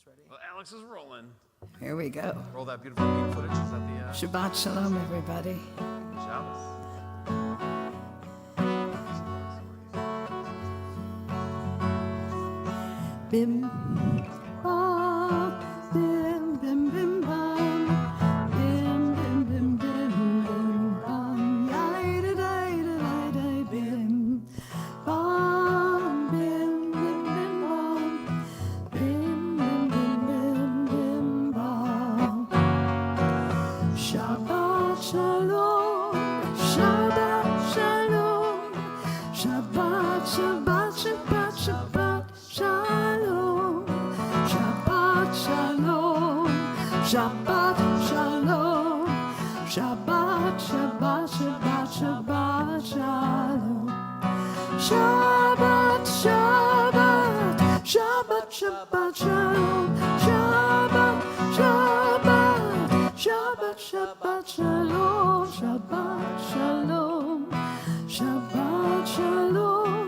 Ready? Well, Alex is rolling. Here we go. Roll that beautiful beat footage. Is that the Shabbat Shalom, everybody. Shabbos? Bim, ba, bim, bim, bim, bam. Bim, bim, bim, bim, bim, bam. Yai, da, da, da, da, da, bim. Bam, bim, bim, bim, bam. Bim, bim, bim, bim, bim, bam. Shabbat Shalom, Shabbat Shalom. Shabbat, Shabbat, Shabbat, Shabbat Shalom. Shabbat Shalom, Shabbat Shalom. Shabbat, Shabbat, Shabbat, Shabbat Shalom. Shabbat, Shabbat, Shabbat, Shabbat Shalom. Shabbat, Shabbat, Shabbat, Shabbat Shalom. Shabbat Shalom, Shabbat Shalom.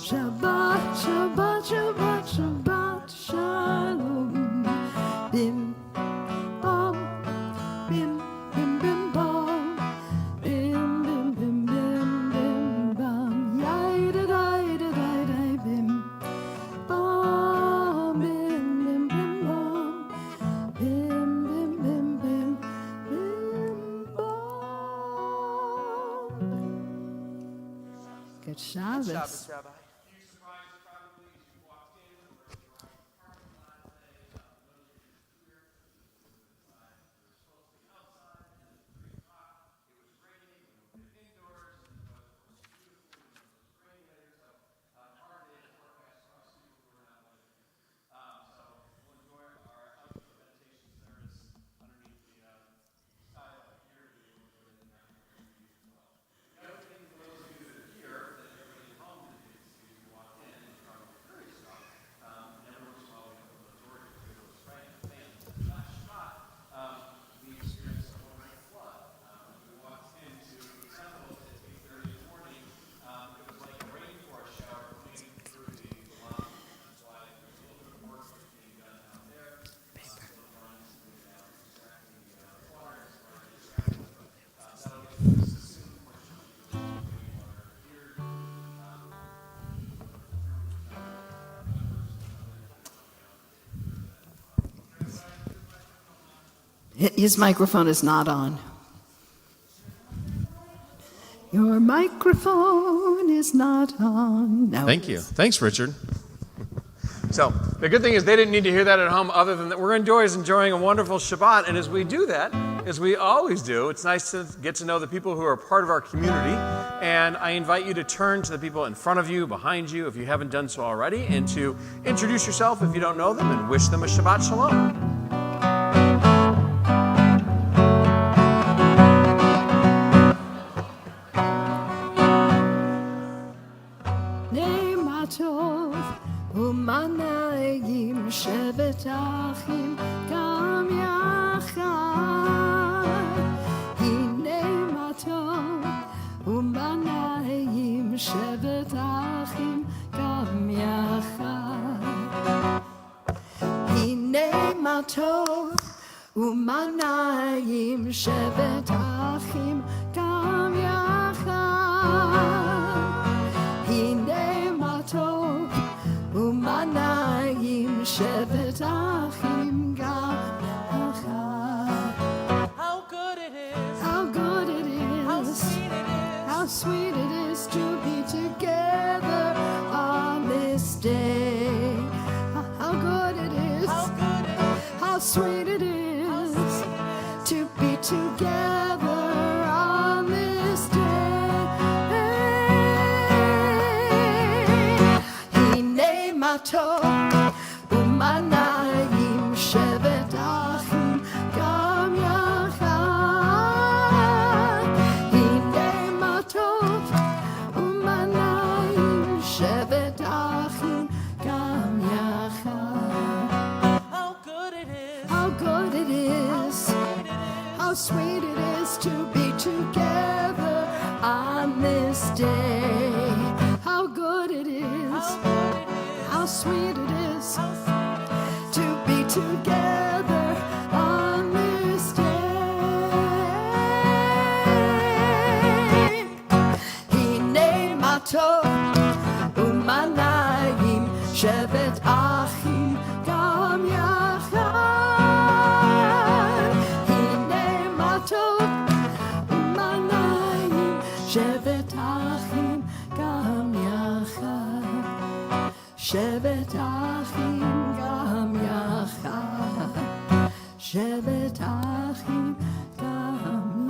Shabbat, Shabbat, Shabbat, Shabbat Shalom. Bim, bam, bim, bim, bim, bam. Bim, bim, bim, bim, bim, bam. Yai, da, da, da, da, da, bim. Bam, bim, bim, bim, bam. Bim, bim, bim, bim, bim, bam. Good Shabbos. Shabbos, Rabbi. His microphone is not on. Your microphone is not on. No, Thank you. Thanks, Richard. So the good thing is they didn't need to hear that at home other than that we're enjoying a wonderful Shabbat. And as we do that, as we always do, it's nice to get to know the people who are part of our community. And I invite you to turn to the people in front of you, behind you, if you haven't done so already, and to introduce yourself if you don't know them and wish them a Shabbat Shalom. Umanayim shevet achim gam yachad. Hine matov umanayim shevet achim gam yachad. Hine matov umanayim shevet achim gam yachad. Hine matov umanayim shevet achim gam yachad. How good it is. How good it is. How sweet it is. How sweet it is to be together on this day. How good it is. How good it is. How sweet it is to be together on this day. Hine matov umanayim shevet achim gam yachad. Hine matov umanayim shevet achim gam yachad. How good it is. How good it is. How sweet it is to be together on this day. How good it is. How good it is. How sweet it is How sweet it is. to be together on this day. Hine matov umanayim shevet achim gam yachad. Hine matov umanayim shevet achim gam yachad. Shevet achim gam yachad. Shevet achim gam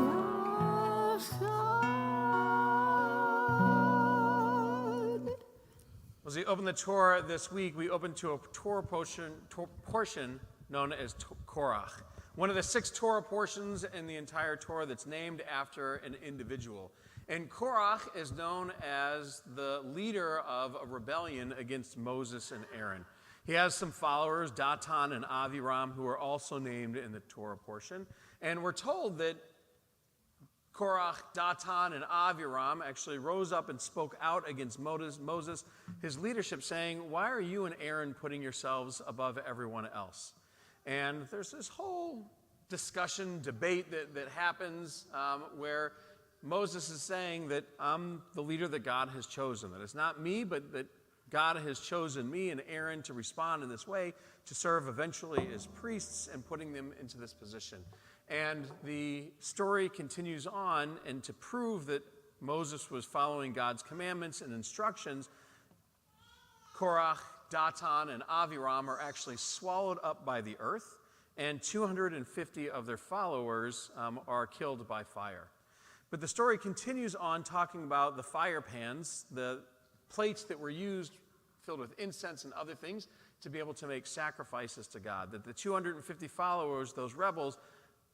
yachad. As we open the Torah this week, we open to a Torah portion known as Korach, one of the 6 Torah portions in the entire Torah that's named after an individual. And Korach is known as the leader of a rebellion against Moses and Aaron. He has some followers, Datan and Aviram, who are also named in the Torah portion. And we're told that Korach, Datan, and Aviram actually rose up and spoke out against Moses, his leadership, saying, "Why are you and Aaron putting yourselves above everyone else?" And there's this whole discussion, debate that happens where Moses is saying that I'm the leader that God has chosen, that it's not me, but that God has chosen me and Aaron to respond in this way, to serve eventually as priests and putting them into this position. And the story continues on, and to prove that Moses was following God's commandments and instructions, Korach, Datan, and Aviram are actually swallowed up by the earth, and 250 of their followers are killed by fire. But the story continues on talking about the fire pans, the plates that were used filled with incense and other things to be able to make sacrifices to God. That the 250 followers, those rebels,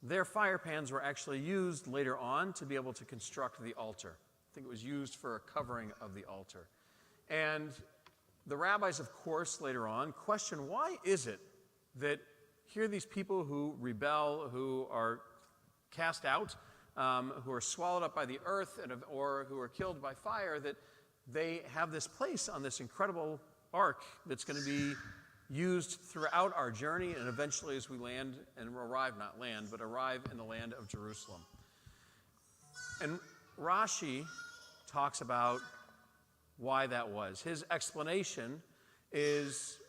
their fire pans were actually used later on to be able to construct the altar. I think it was used for a covering of the altar. And the rabbis, of course, later on question, why is it that here these people who rebel, who are cast out, who are swallowed up by the earth, or who are killed by fire, that they have this place on this incredible ark that's going to be used throughout our journey and eventually as we land and arrive in the land of Jerusalem. And Rashi talks about why that was. His explanation is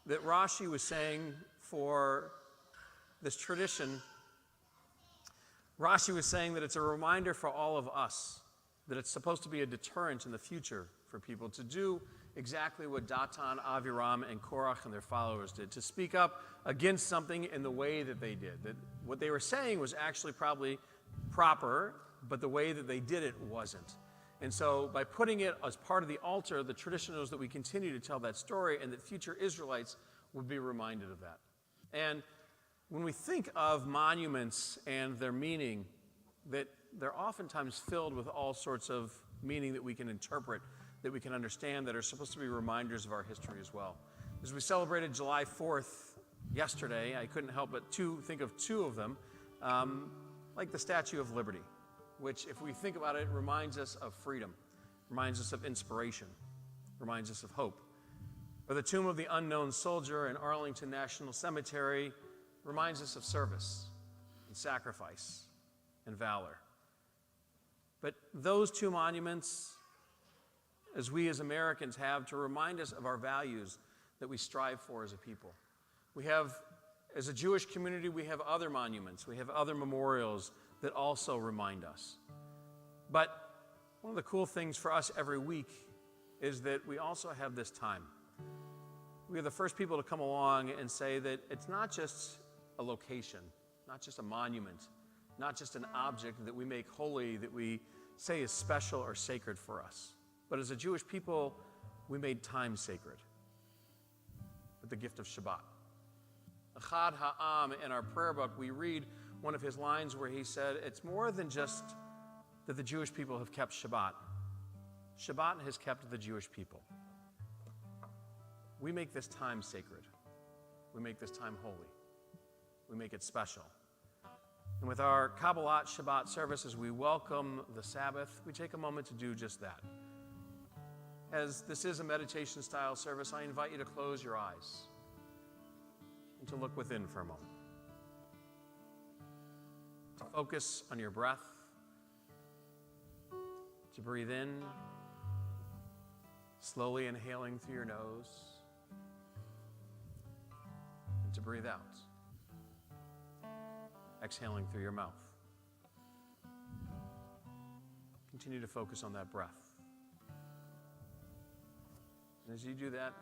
that Rashi was saying for this tradition, Rashi was saying that it's a reminder for all of us, that it's supposed to be a deterrent in the future for people to do exactly what Datan, Aviram, and Korach and their followers did, to speak up against something in the way that they did. That what they were saying was actually probably proper, but the way that they did it wasn't. And so by putting it as part of the altar, the tradition is that we continue to tell that story and that future Israelites would be reminded of that. And when we think of monuments and their meaning, that they're oftentimes filled with all sorts of meaning that we can interpret, that we can understand, that are supposed to be reminders of our history as well. As we celebrated July 4th yesterday, I couldn't help but think of 2 of them, like the Statue of Liberty, which, if we think about it, reminds us of freedom, reminds us of inspiration, reminds us of hope. Or the Tomb of the Unknown Soldier in Arlington National Cemetery reminds us of service and sacrifice and valor. But those 2 monuments, as we as Americans have to remind us of our values that we strive for as a people. We have, as a Jewish community, we have other monuments, we have other memorials that also remind us. But one of the cool things for us every week is that we also have this time. We are the first people to come along and say that it's not just a location, not just a monument, not just an object that we make holy, that we say is special or sacred for us. But as a Jewish people, we made time sacred with the gift of Shabbat. Echad Ha'am, in our prayer book, we read one of his lines where he said, it's more than just that the Jewish people have kept Shabbat. Shabbat has kept the Jewish people. We make this time sacred. We make this time holy. We make it special. And with our Kabbalat Shabbat service, as we welcome the Sabbath, we take a moment to do just that. As this is a meditation-style service, I invite you to close your eyes. and to look within for a moment. To focus on your breath, to breathe in, slowly inhaling through your nose, and to breathe out, exhaling through your mouth. Continue to focus on that breath. And as you do that,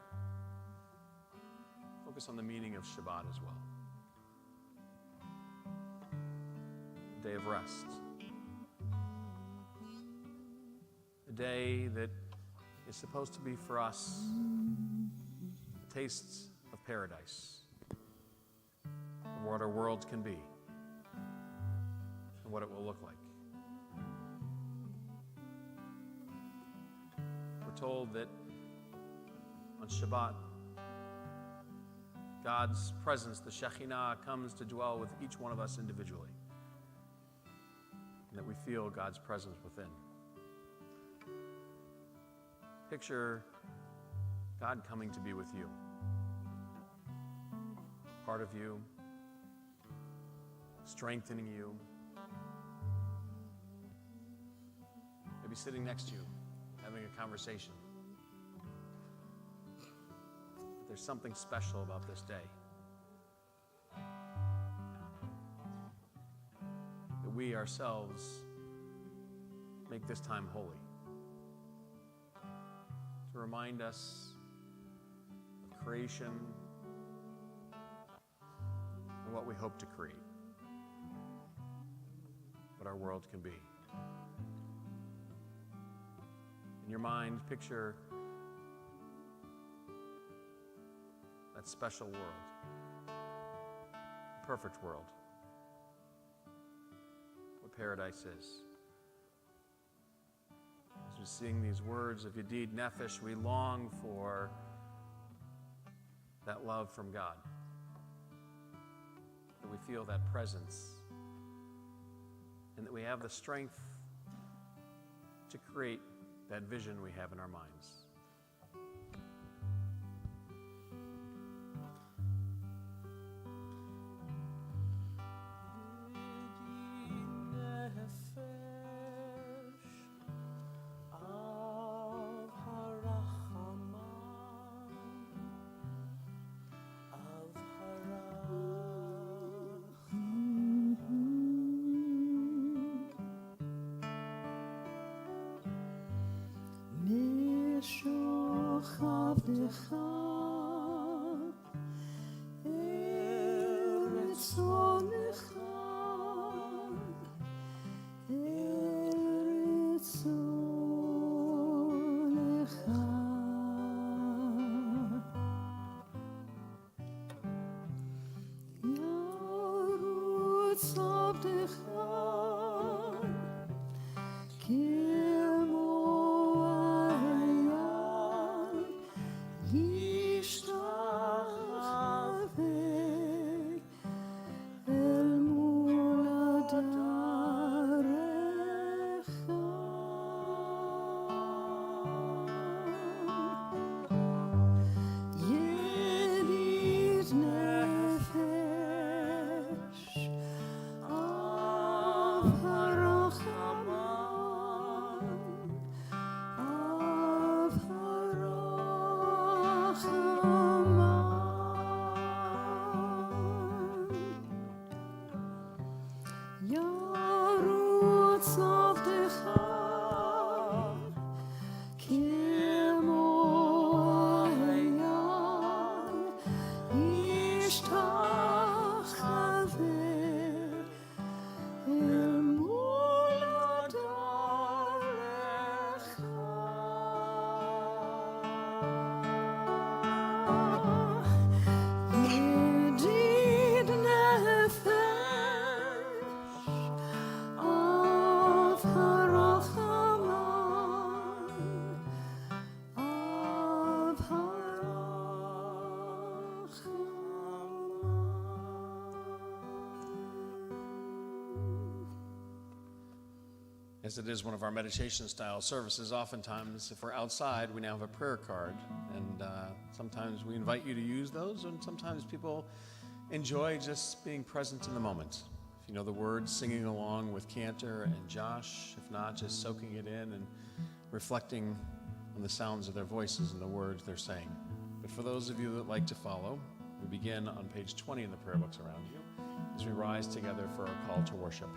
focus on the meaning of Shabbat as well. A day of rest. A day that is supposed to be for us a taste of paradise, of what our world can be, and what it will look like. We're told that on Shabbat, God's presence, the Shekhinah, comes to dwell with each one of us individually, and that we feel God's presence within. Picture God coming to be with you, part of you, strengthening you, maybe sitting next to you, having a conversation. But there's something special about this day. That we ourselves make this time holy. To remind us of creation and what we hope to create, what our world can be. In your mind, picture that special world, the perfect world, what paradise is. As we sing these words of Yedid Nefesh, we long for that love from God, that we feel that presence, and that we have the strength to create that vision we have in our minds. As it is one of our meditation style services, oftentimes if we're outside, we now have a prayer card. And sometimes we invite you to use those, and sometimes people enjoy just being present in the moment. If you know the words, singing along with Cantor and Josh. If not, just soaking it in and reflecting on the sounds of their voices and the words they're saying. But for those of you that like to follow, we begin on page 20 in the prayer books around you as we rise together for our call to worship.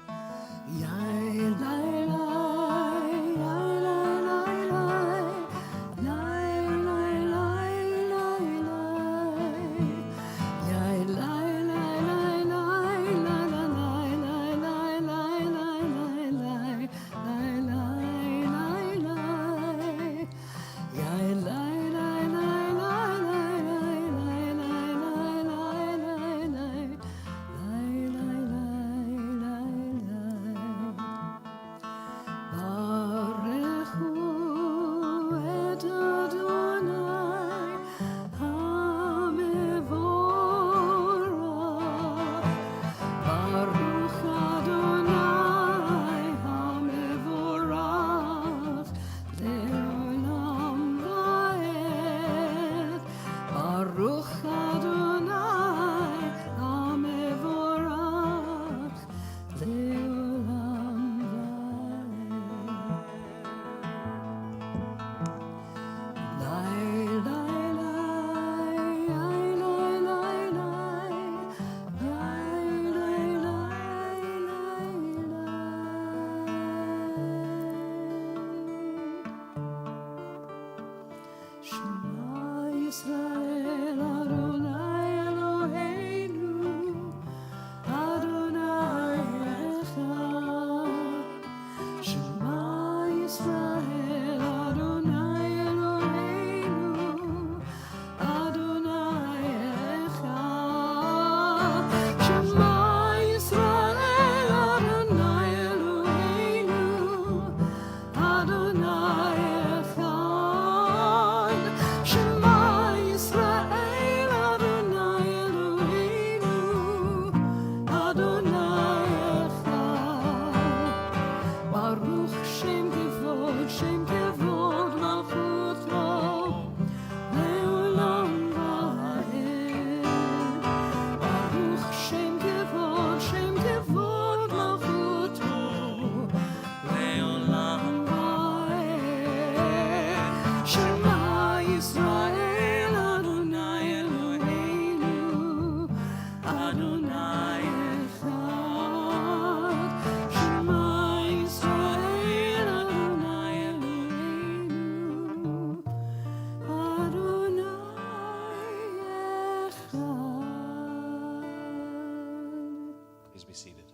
Please be seated.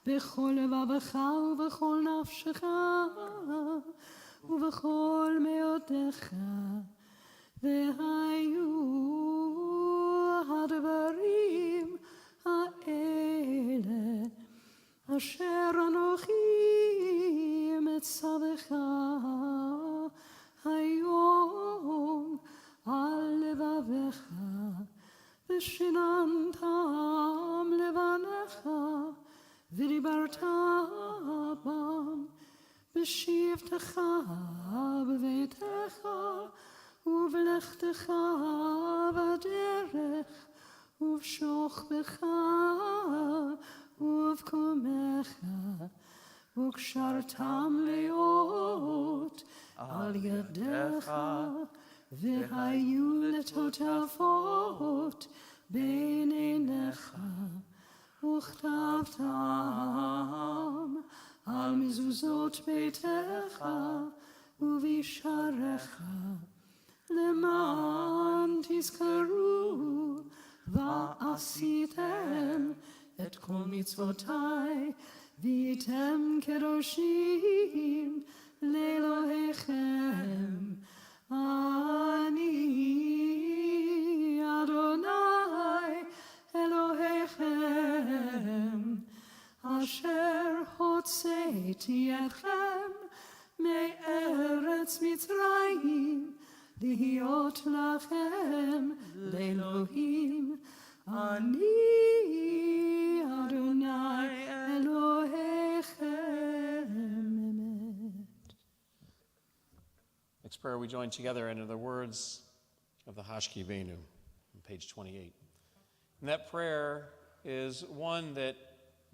בכל לבבך ובכל נפשך ובכל מאודך והיו הדברים האלה אשר אנוכי מצווך היום על לבבך ושיננתם לבניך ודיברת בם בשבתך בביתך ובלכתך בדרך ובשוכבך ובקומך וקשרתם להיות על ידך והיו לטוטפות בין עיניך וכתבתם על מזוזות ביתך ובשעריך למען תזכרו ועשיתם את כל מצוותיי והייתם קדושים לאלוהיכם אני אדוני אלוהיכם אשר הוצאתי אתכם מארץ מצרים להיות לכם לאלוהים אני אדוני אלוהיכם אמת. prayer we join together into the words of the Hashkivenu on page 28. And that prayer is one that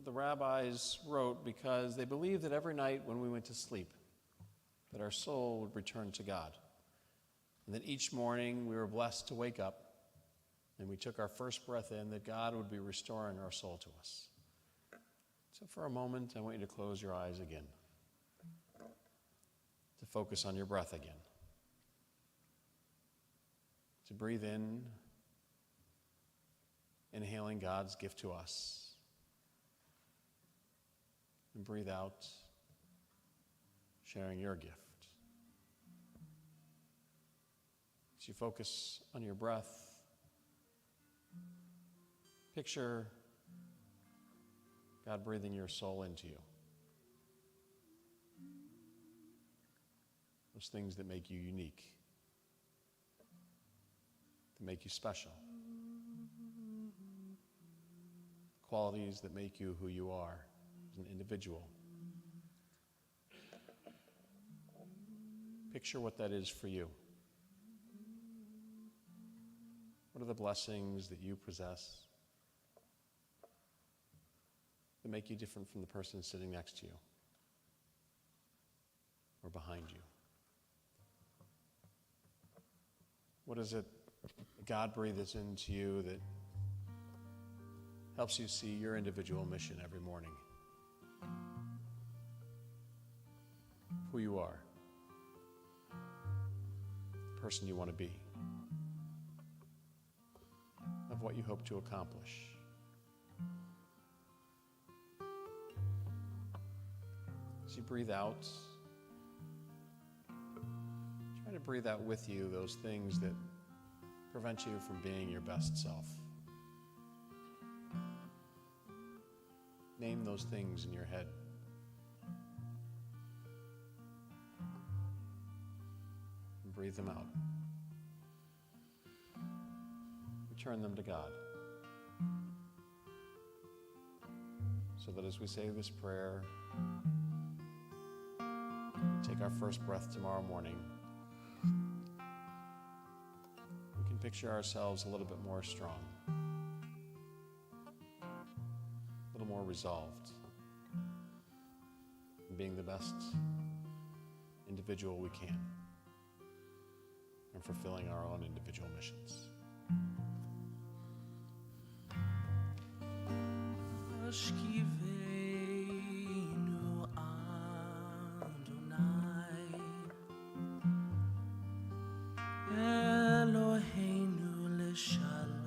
the rabbis wrote because they believed that every night when we went to sleep, that our soul would return to God. And that each morning we were blessed to wake up and we took our first breath in, that God would be restoring our soul to us. So for a moment, I want you to close your eyes again, to focus on your breath again, to breathe in, inhaling God's gift to us, and breathe out, sharing your gift. As you focus on your breath, picture God breathing your soul into you. Those things that make you unique, that make you special. Qualities that make you who you are as an individual. Picture what that is for you. What are the blessings that you possess that make you different from the person sitting next to you or behind you? What is it that God breathes into you that helps you see your individual mission every morning? Who you are, the person you want to be, of what you hope to accomplish. As you breathe out, try to breathe out with you those things that prevent you from being your best self. Name those things in your head. And breathe them out. Return them to God. So that as we say this prayer, take our first breath tomorrow morning, we can picture ourselves a little bit more strong, a little more resolved, in being the best individual we can, and fulfilling our own individual missions. Hashkivenu Adonai Eloheinu leshalom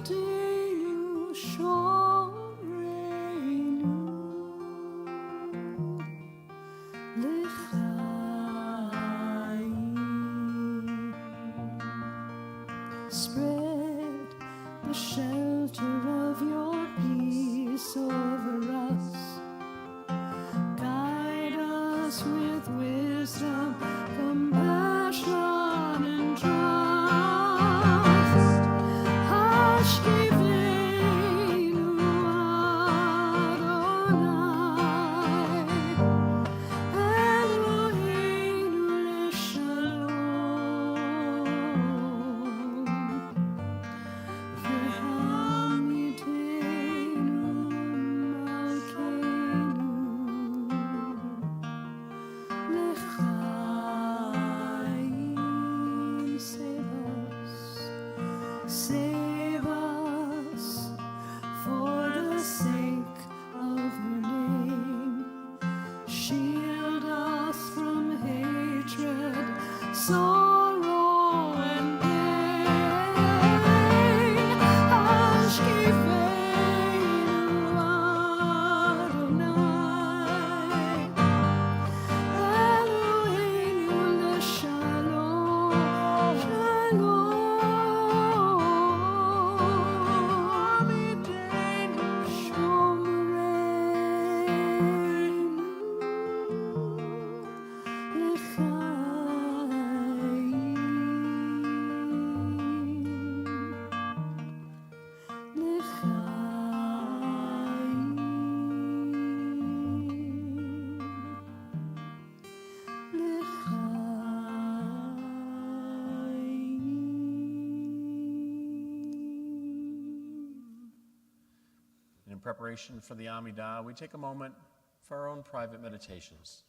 V'hamidenu shomreinu Spread the shelter of your peace over us. Guide us with wisdom, compassion, and trust. Hashkivenu Adonai, Eloheinu leshalom. V'hamidenu malkeinu preparation for the Amidah, we take a moment for our own private meditations,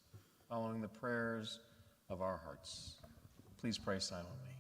following the prayers of our hearts. Please pray silently.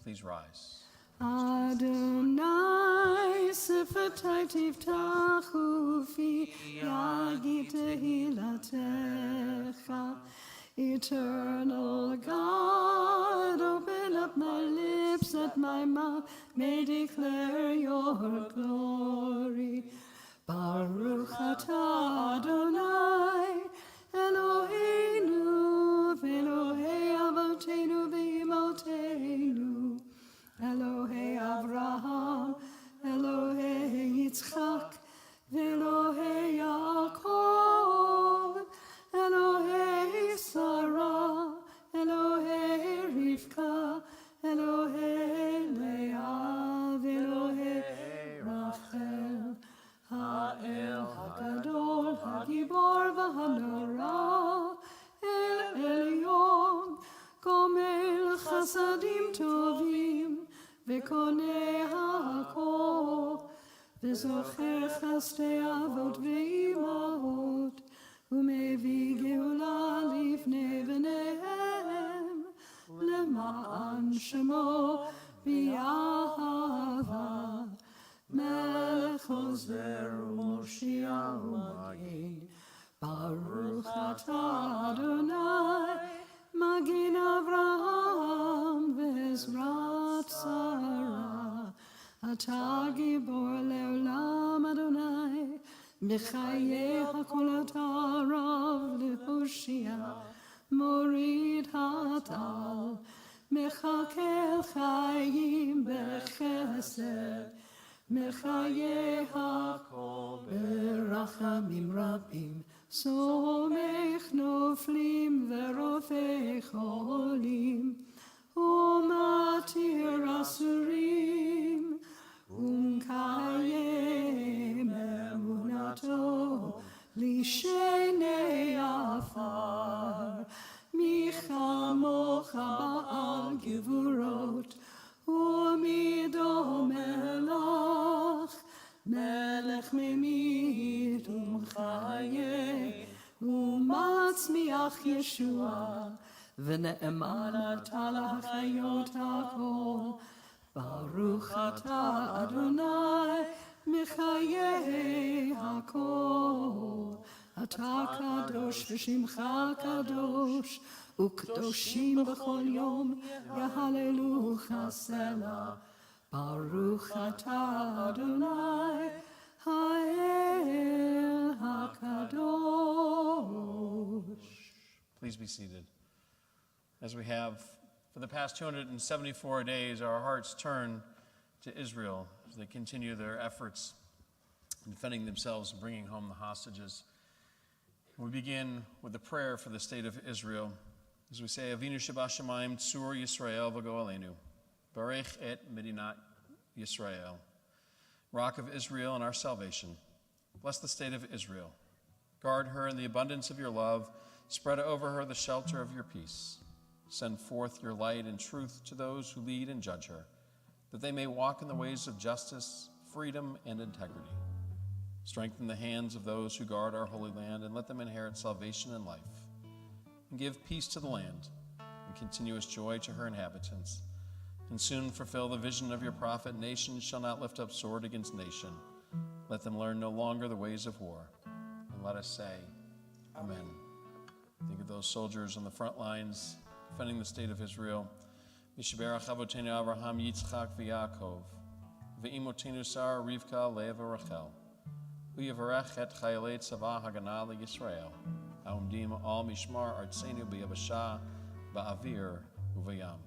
Please rise. Adonai sefatai tiftachu fi yagi tehilatecha. Eternal God, open up my lips that my mouth may declare your glory. Baruch atah Adonai, Eloheinu, Elohei Avotenu v'imotenu, Elohei Avraham, Elohei Yitzchak, Elohei Yaakov, Elohei Sarah, Elohei Rivka, Elohei Leah, Elohei Rachel, Ha'el HaGadol, HaGibor v'Hanora, El Elyon, Gomel Chasadim Tovim, V'konei HaKol, V'zocher Chastei Avot V'imahot, U'mevii Geula Lifnei B'neihem, L'ma'an Shemo B'yahava, Melech Ozer U'Moshiach U'Magin, Baruch atah Adonai, Magin Avraham v'Ezrat Sarah, Atah Gibor Le'olam Adonai, B'chayei HaKol atah Rav Le'Hoshia, Morid Hatal, Mechakel Chayim B'Chesed, Mechayei HaKol Berachamim Rabim, Somech Noflim V'Rofei Cholim, Umatir Asurim, Umkayem Emunato, Lishenei Afar, Michamocha לך ישועה, ונאמן אתה להחיות הכל. ברוך אתה אדוני מחיי הכל. אתה קדוש ושמך קדוש, וקדושים בכל יום יהללוך סלה. ברוך אתה אדוני האל הקדוש. Please be seated. As we have for the past 274 days, our hearts turn to Israel as they continue their efforts in defending themselves and bringing home the hostages. We begin with a prayer for the state of Israel as we say, Avinu Shabashamayim Tzur Yisrael V'go Aleinu, Barech et Medinat Yisrael, Rock of Israel and our salvation. Bless the state of Israel. Guard her in the abundance of your love. Spread over her the shelter of your peace. Send forth your light and truth to those who lead and judge her, that they may walk in the ways of justice, freedom, and integrity. Strengthen the hands of those who guard our holy land, and let them inherit salvation and life. And give peace to the land, and continuous joy to her inhabitants. And soon fulfill the vision of your prophet, nation shall not lift up sword against nation. Let them learn no longer the ways of war. And let us say, Amen. Think of those soldiers on the front lines, defending the state of Israel. Mishaberach Avotenu Avraham Yitzchak v'Yaakov, ve'imotenu Sarah Rivka Leah v'Rachel, u'yavarech et chayalei tzavah Haganah Yisrael, ha'omdim al mishmar artzenu b'yabasha ba'avir u'vayam.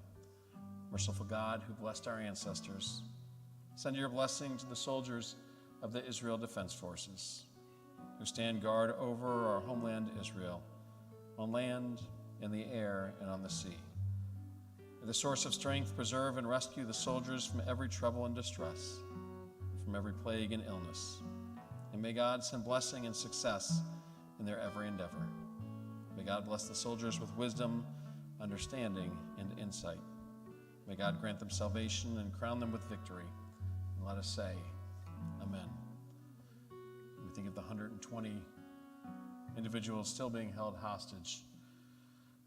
Merciful God, who blessed our ancestors, send your blessing to the soldiers of the Israel Defense Forces, who stand guard over our homeland Israel, on land, in the air, and on the sea. May the source of strength preserve and rescue the soldiers from every trouble and distress, from every plague and illness. And may God send blessing and success in their every endeavor. May God bless the soldiers with wisdom, understanding, and insight. May God grant them salvation and crown them with victory. And let us say, Amen. We think of the 120 individuals still being held hostage.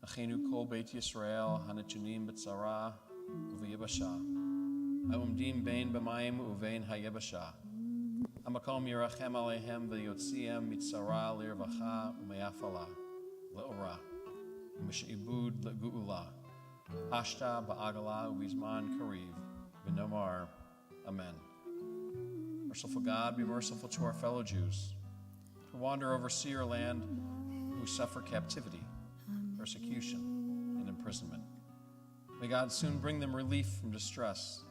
Achenu kol beit Yisrael hanetunim b'tzara u'v'yibasha, ha'umdim bein b'mayim u'vein ha'yibasha, ha'makom yirachem aleihem v'yotzihem mitzara lirvacha u'me'afala le'ora, u'mish'ibud le'gu'ula, hashta ba'agala u'bizman kariv, v'nomar, Amen. Merciful God, be merciful to our fellow Jews who wander over sea or land, who suffer captivity, persecution, and imprisonment. May God soon bring them relief from distress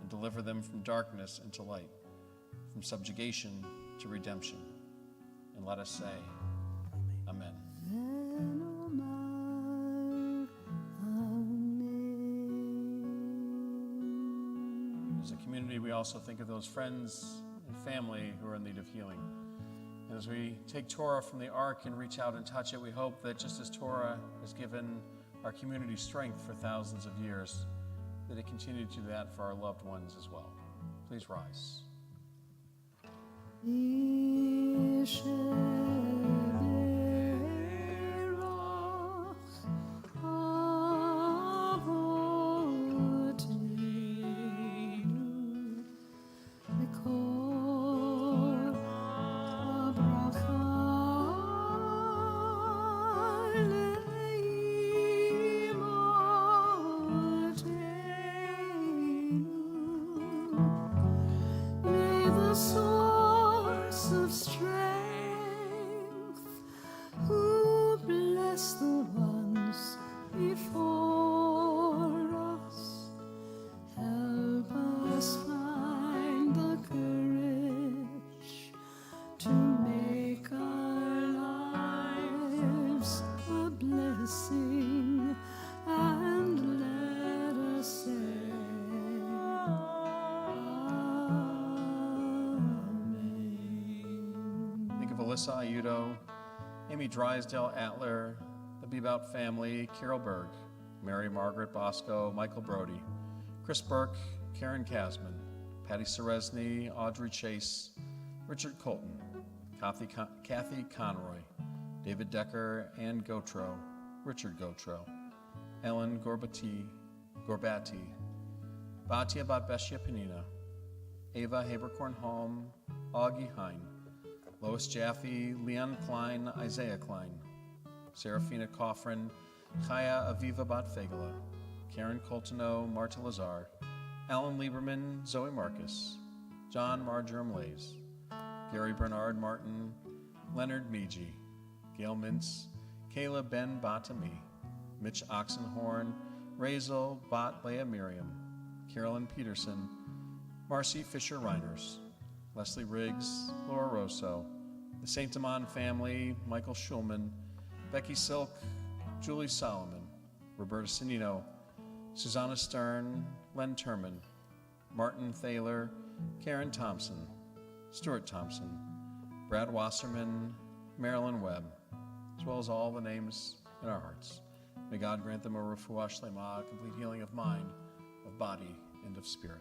and deliver them from darkness into light, from subjugation to redemption. And let us say, Amen. As a community, we also think of those friends and family who are in need of healing. And as we take Torah from the ark and reach out and touch it, we hope that just as Torah has given our community strength for thousands of years, that it continue to do that for our loved ones as well. Please rise. Alyssa Ayudo, Amy Drysdale Atler, the Bebout family, Carol Berg, Mary Margaret Bosco, Michael Brody, Chris Burke, Karen Kasman, Patty Seresny, Audrey Chase, Richard Colton, Kathy Conroy, David Decker, Ann Gautreaux, Richard Gautreaux, Ellen Gorbati, Batia Batbeshia Panina, Ava Haberkorn-Holm, Augie Hine, Lois Jaffe, Leon Klein, Isaiah Klein, Serafina Coffrin, Chaya Aviva Bat-Fegela, Karen Coltoneau, Marta Lazar, Alan Lieberman, Zoe Marcus, John Marjoram Lays, Gary Bernard Martin, Leonard Meiji, Gail Mintz, Kayla Ben Batami, Mitch Oxenhorn, Razel Bat Leah Miriam, Carolyn Peterson, Marcy Fisher Reiners, Leslie Riggs, Laura Rosso, the St. Amand family, Michael Schulman, Becky Silk, Julie Solomon, Roberta Sinino, Susanna Stern, Len Turman, Martin Thaler, Karen Thompson, Stuart Thompson, Brad Wasserman, Marilyn Webb, as well as all the names in our hearts. May God grant them a refuah shlema, complete healing of mind, of body, and of spirit.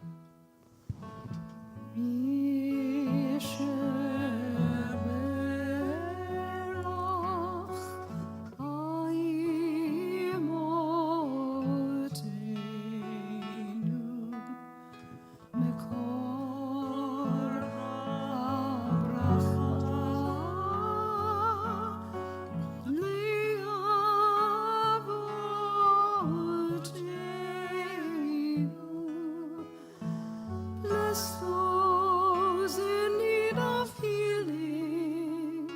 Bless those in need of healing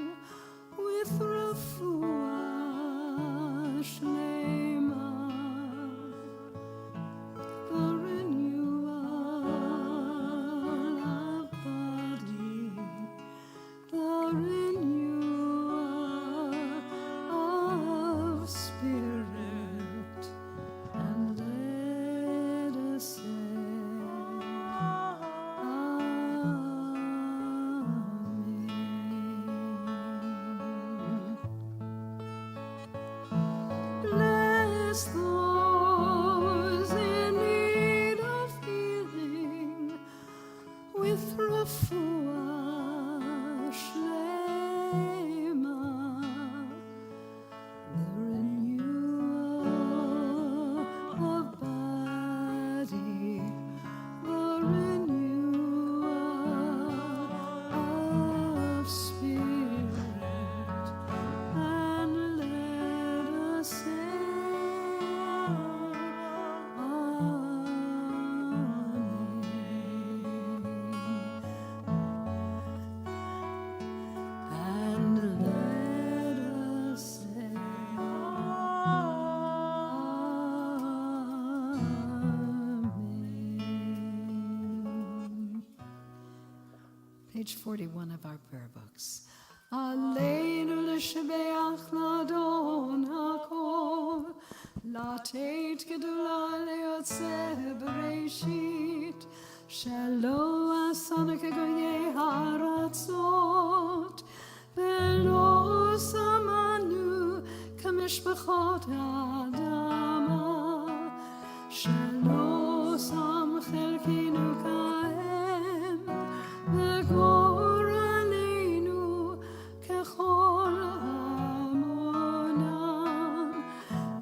with refuah shlema, the renewal of body, the renewal of spirit, and let us say, bless those in need of healing with refuah shlema, the renewal of body, the renewal of spirit, and let us say, and let us say, Amen. Page 41 of our prayer books. Aleinu l'shebeach l'adon hakol, lateit gedula le'yotze bereshit, shelo asanu kegoye haratzot, velo samanu kamishpachot ha'adama, shelo sam chelkinu kahem, v'goralenu kechol hamonam,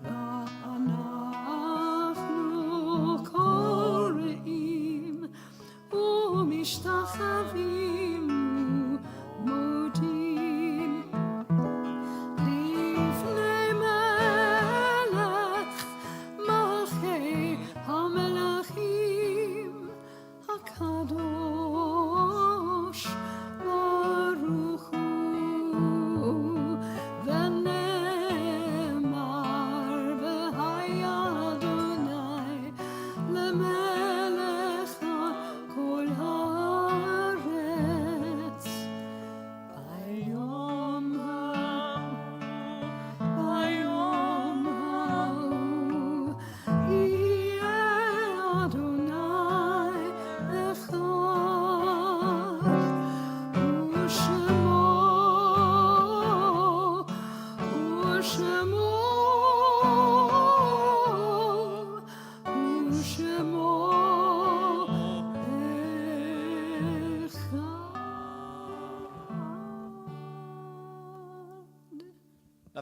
va'anachnu kore'im u'mishtachavim u'modim lifnei melech malchei hamelachim hakadosh baruch hu, v'nemar v'haya Adonai lemelech kol haaretz.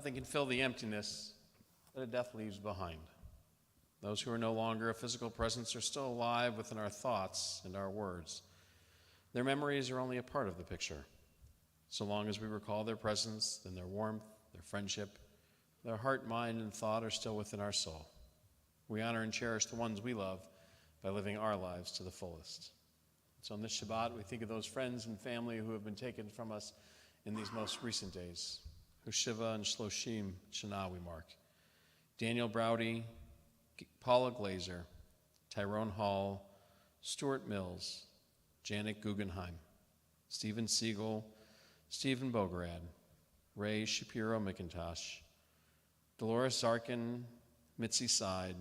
Nothing can fill the emptiness that a death leaves behind. Those who are no longer a physical presence are still alive within our thoughts and our words. Their memories are only a part of the picture. So long as we recall their presence, then their warmth, their friendship, their heart, mind, and thought are still within our soul. We honor and cherish the ones we love by living our lives to the fullest. So on this Shabbat, we think of those friends and family who have been taken from us in these most recent days, whose Shiva and Shloshim Shana we mark. Daniel Browdy, Paula Glazer, Tyrone Hall, Stuart Mills, Janet Guggenheim, Stephen Siegel, Stephen Bograd, Ray Shapiro McIntosh, Dolores Zarkin, Mitzi Side,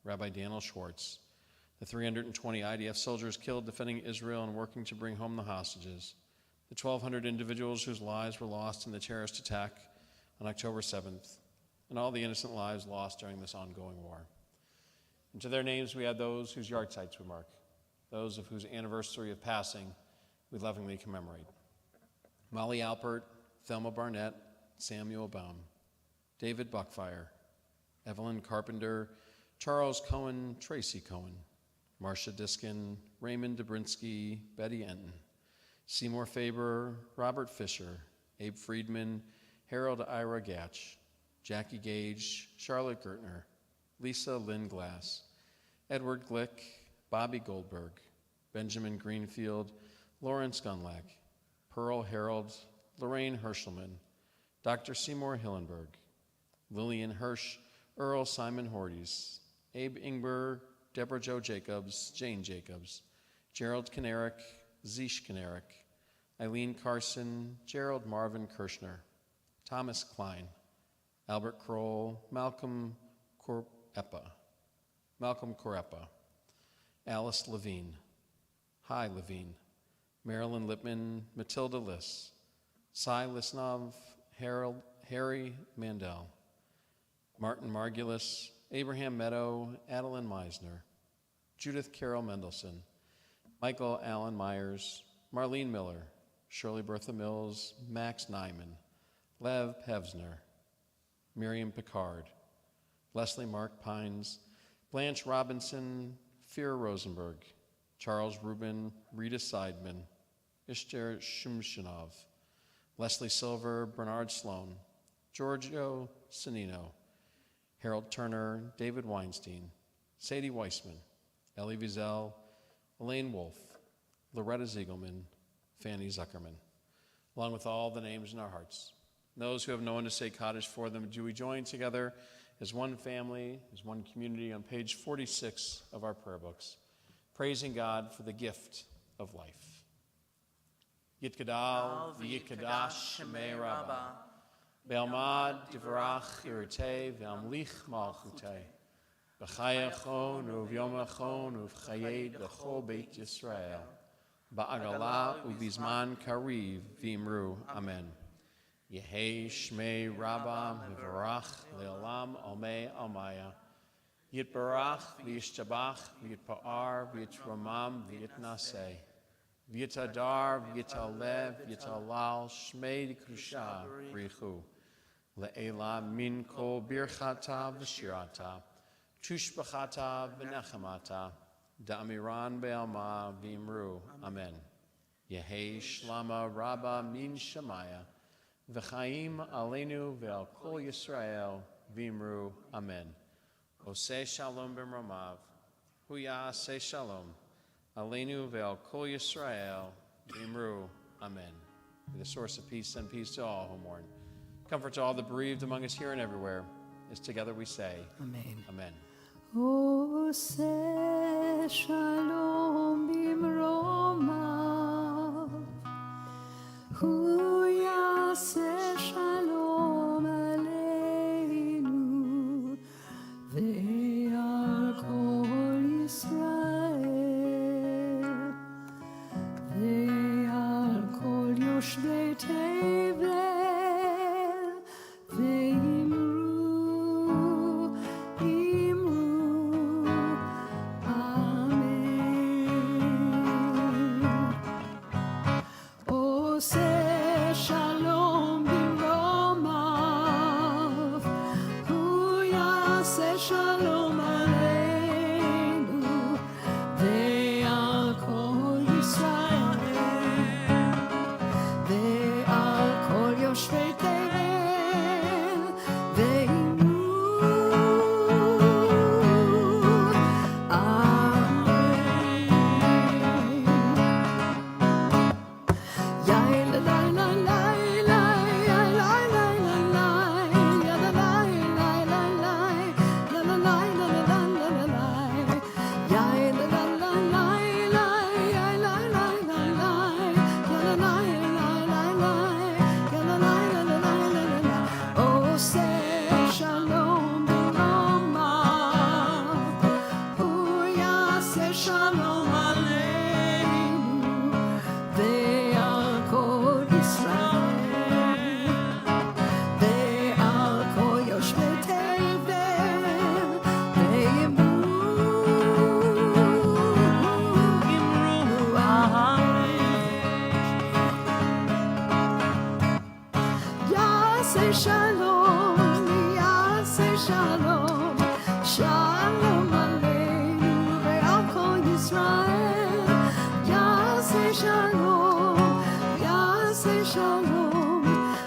Rabbi Daniel Schwartz, the 320 IDF soldiers killed defending Israel and working to bring home the hostages, the 1,200 individuals whose lives were lost in the terrorist attack on October 7th, and all the innocent lives lost during this ongoing war. And to their names we add those whose yard sites we mark, those of whose anniversary of passing we lovingly commemorate. Molly Alpert, Thelma Barnett, Samuel Baum, David Buckfire, Evelyn Carpenter, Charles Cohen, Tracy Cohen, Marcia Diskin, Raymond Dobrinsky, Betty Enton, Seymour Faber, Robert Fisher, Abe Friedman, Harold Ira Gatch, Jackie Gage, Charlotte Gertner, Lisa Lynn Glass, Edward Glick, Bobby Goldberg, Benjamin Greenfield, Lawrence Gunlack, Pearl Harold, Lorraine Herschelman, Dr. Seymour Hillenberg, Lillian Hirsch, Earl Simon Horties, Abe Ingber, Deborah Jo Jacobs, Jane Jacobs, Gerald Kanarick, Zish Kanarick, Eileen Carson, Gerald Marvin Kirshner, Thomas Klein, Albert Kroll, Malcolm Korepa, Alice Levine, Hi Levine, Marilyn Lipman, Matilda Liss, Cy Lisnov, Harry Mandel, Martin Margulis, Abraham Meadow, Adeline Meisner, Judith Carol Mendelson, Michael Allen Myers, Marlene Miller, Shirley Bertha Mills, Max Nyman, Lev Pevsner, Miriam Picard, Leslie Mark Pines, Blanche Robinson, Fear Rosenberg, Charles Rubin, Rita Seidman, Ishtar Shumshinov, Leslie Silver, Bernard Sloan, Giorgio Sanino, Harold Turner, David Weinstein, Sadie Weissman, Elie Wiesel, Elaine Wolf, Loretta Ziegelman, Fanny Zuckerman, along with all the names in our hearts. Those who have no one to say Kaddish for them, do we join together as one family, as one community on page 46 of our prayer books, praising God for the gift of life. Yitkadal v'yitkadash shemei Rabbah, Be'almad divrach irtei ve'amlich malchutei, B'chayachon u'vyomachon u'v'chayed l'chol Beit Yisrael, Ba'agala u'bizman kariv v'imru, Amen. Yehei shmei Rabbah mivarach le'olam almei almaya, Yitbarach v'yishtabach v'yitpa'ar v'yitramam v'yitnaseh, V'yitadar, v'yitalev, v'yitalal, shmei dikrusha, richu. Le'ela min kol birchata v'shirata, tushbachata v'nechamata, da'amiran be'alma v'imru. Amen. Yehei shlama rabba min shamaya, v'chaim aleinu ve'al kol Yisrael v'imru. Amen. Oseh shalom b'mromav, huya se shalom. Aleinu ve'al kol Yisrael, v'imru, Amen. May the source of peace send peace to all who mourn. Comfort to all the bereaved among us here and everywhere, as together we say, Amen. Amen. Oseh shalom bimromav, hu yaseh shalom aleinu, ve'al kol Yisrael, ve'al kol yoshvei tevel, ve'imru, imru, Amen. Oseh shalom bimromav, Shalom, Yaseh Shalom, Shalom Aleinu ve'al kol Yisrael. Yaseh Shalom, Yaseh Shalom,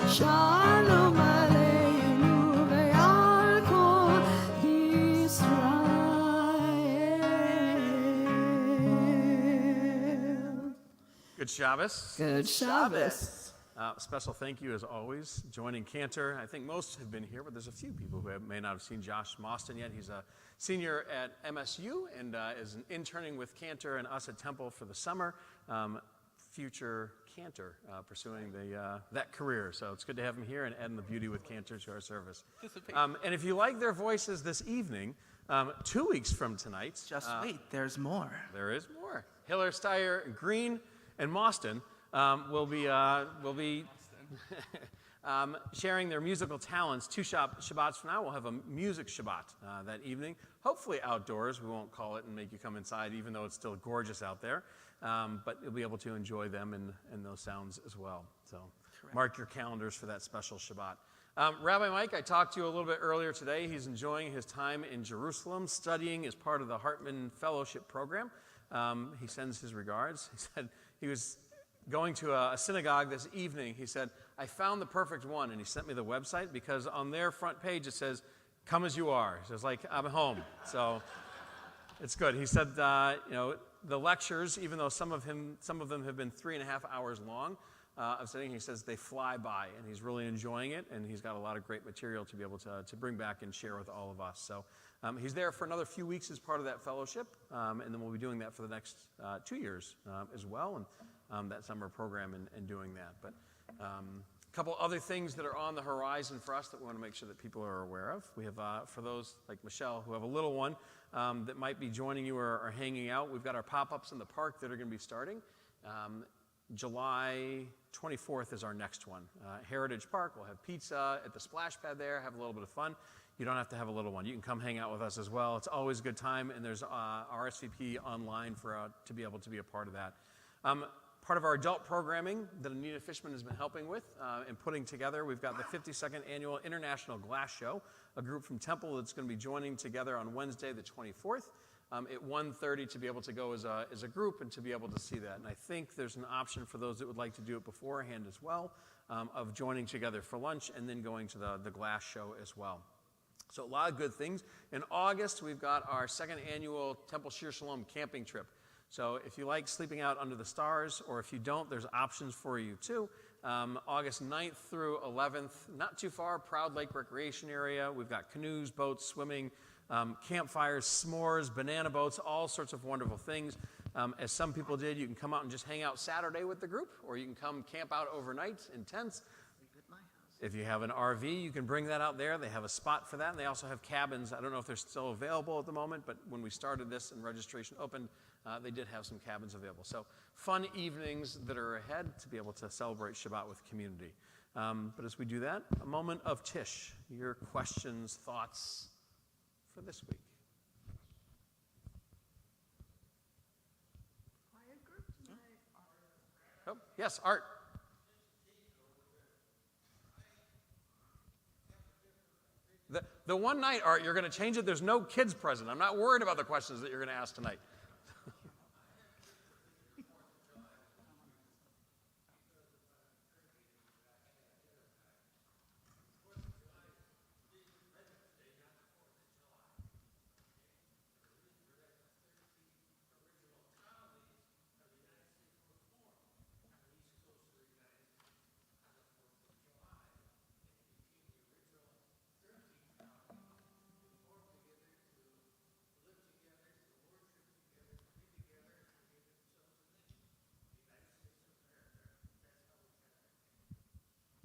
Shalom Aleinu ve'al kol Yisrael. Good Shabbos. Good Shabbos. Special thank you, as always, joining Cantor. I think most have been here, but there's a few people who may not have seen Josh Mostyn yet. He's a senior at MSU and is interning with Cantor and us at Temple for the summer. Future Cantor, pursuing that career. So it's good to have him here and adding the beauty with Cantor to our service. And if you like their voices this evening, 2 weeks from tonight... Just wait, there's more. There is more. Hiller, Steyer, Green, and Mostyn will be sharing their musical talents 2 Shabbats from now. We'll have a music Shabbat that evening, hopefully outdoors. We won't call it and make you come inside, even though it's still gorgeous out there. But you'll be able to enjoy them and those sounds as well. So mark your calendars for that special Shabbat. Rabbi Mike, I talked to you a little bit earlier today. He's enjoying his time in Jerusalem, studying as part of the Hartman Fellowship Program. He sends his regards. He said he was going to a synagogue this evening. He said, I found the perfect one, and he sent me the website because on their front page it says, come as you are. He says, like, I'm home. So it's good. He said, the lectures, even though some of them have been 3.5 hours long of studying, he says they fly by, and he's really enjoying it, and he's got a lot of great material to be able to bring back and share with all of us. So he's there for another few weeks as part of that fellowship, and then we'll be doing that for the next 2 years as well, and that summer program and doing that. But a couple other things that are on the horizon for us that we want to make sure that people are aware of. We have, for those like Michelle who have a little one that might be joining you or hanging out, we've got our pop-ups in the park that are going to be starting. July 24th is our next one. Heritage Park, we'll have pizza at the splash pad there, have a little bit of fun. You don't have to have a little one. You can come hang out with us as well. It's always a good time, and there's RSVP online to be able to be a part of that. Part of our adult programming that Anita Fishman has been helping with and putting together, we've got the 52nd Annual International Glass Show, a group from Temple that's going to be joining together on Wednesday the 24th at 1:30 to be able to go as a group and to be able to see that. And I think there's an option for those that would like to do it beforehand as well, of joining together for lunch and then going to the glass show as well. So a lot of good things. In August, we've got our 2nd Annual Temple Shir Shalom camping trip. So if you like sleeping out under the stars, or if you don't, there's options for you too. August 9th through 11th, not too far, Proud Lake Recreation Area. We've got canoes, boats, swimming, campfires, s'mores, banana boats, all sorts of wonderful things. As some people did, you can come out and just hang out Saturday with the group, or you can come camp out overnight in tents. If you have an RV, you can bring that out there. They have a spot for that, and they also have cabins. I don't know if they're still available at the moment, but when we started this and registration opened, they did have some cabins available. So fun evenings that are ahead to be able to celebrate Shabbat with community. But as we do that, a moment of Tish, your questions, thoughts for this week. Quiet group tonight. Oh, yes, Art. The one night, Art, you're going to change it. There's no kids present. I'm not worried about the questions that you're going to ask tonight.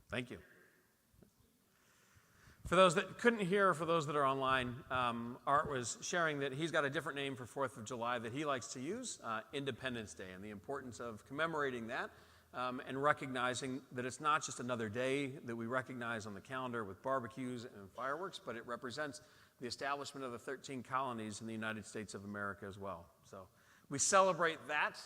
Thank you. For those that couldn't hear, for those that are online, Art was sharing that he's got a different name for 4th of July that he likes to use, Independence Day, and the importance of commemorating that and recognizing that it's not just another day that we recognize on the calendar with barbecues and fireworks, but it represents the establishment of the 13 colonies in the United States of America as well. So we celebrate that.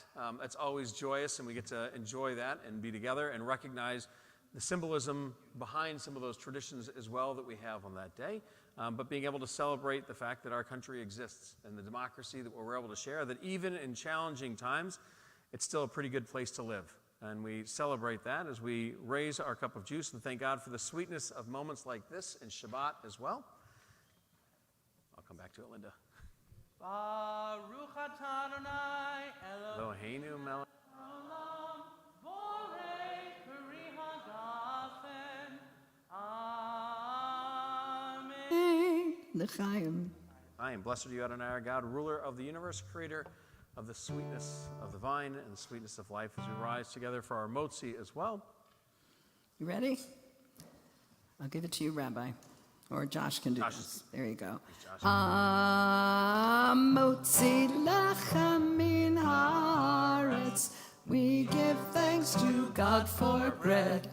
It's always joyous, and we get to enjoy that and be together and recognize the symbolism behind some of those traditions as well that we have on that day, but being able to celebrate the fact that our country exists and the democracy that we're able to share, that even in challenging times, it's still a pretty good place to live. And we celebrate that as we raise our cup of juice and thank God for the sweetness of moments like this in Shabbat as well. I'll come back to it, Linda. Baruch atah Adonai Eloheinu melech Olam, borei peri hagafen. Amen. L'chaim. I am blessed are you, Adonai, our God, ruler of the universe, creator of the sweetness of the vine and the sweetness of life, as we rise together for our motzi as well. You ready? I'll give it to you, Rabbi. Or Josh can do Josh. this. There you go. Josh. Motzi lechem min haaretz. We give thanks to God for bread.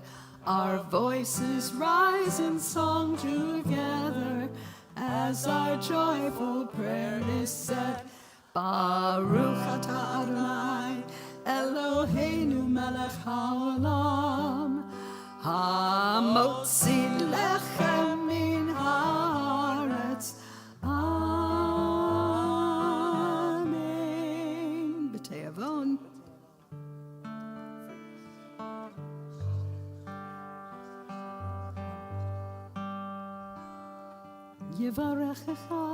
Our voices rise in song together as our joyful prayer is said. Baruch atah Adonai Eloheinu melech haolam hamotzi lechem min haaretz. Amen. B'te'avon. Yevarechecha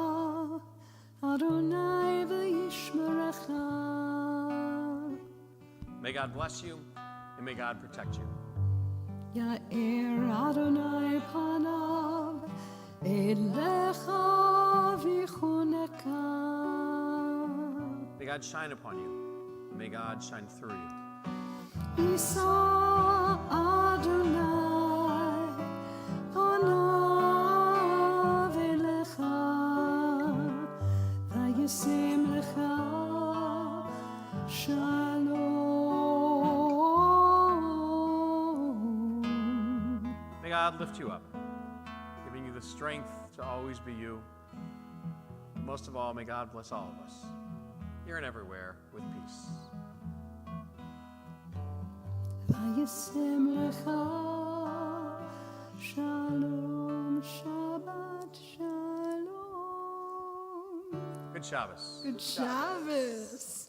Adonai v'yishmerecha. May God bless you and may God protect you. Ya'er Adonai panav elecha v'chuneka. May God shine upon you. And may God shine through you. Yisa Adonai panav elecha v'yasem lecha shalom. May God lift you up, giving you the strength to always be you. Most of all, may God bless all of us, here and everywhere, with peace. Vayasem lecha shalom, Shabbat shalom. Good Shabbos. Good Shabbos.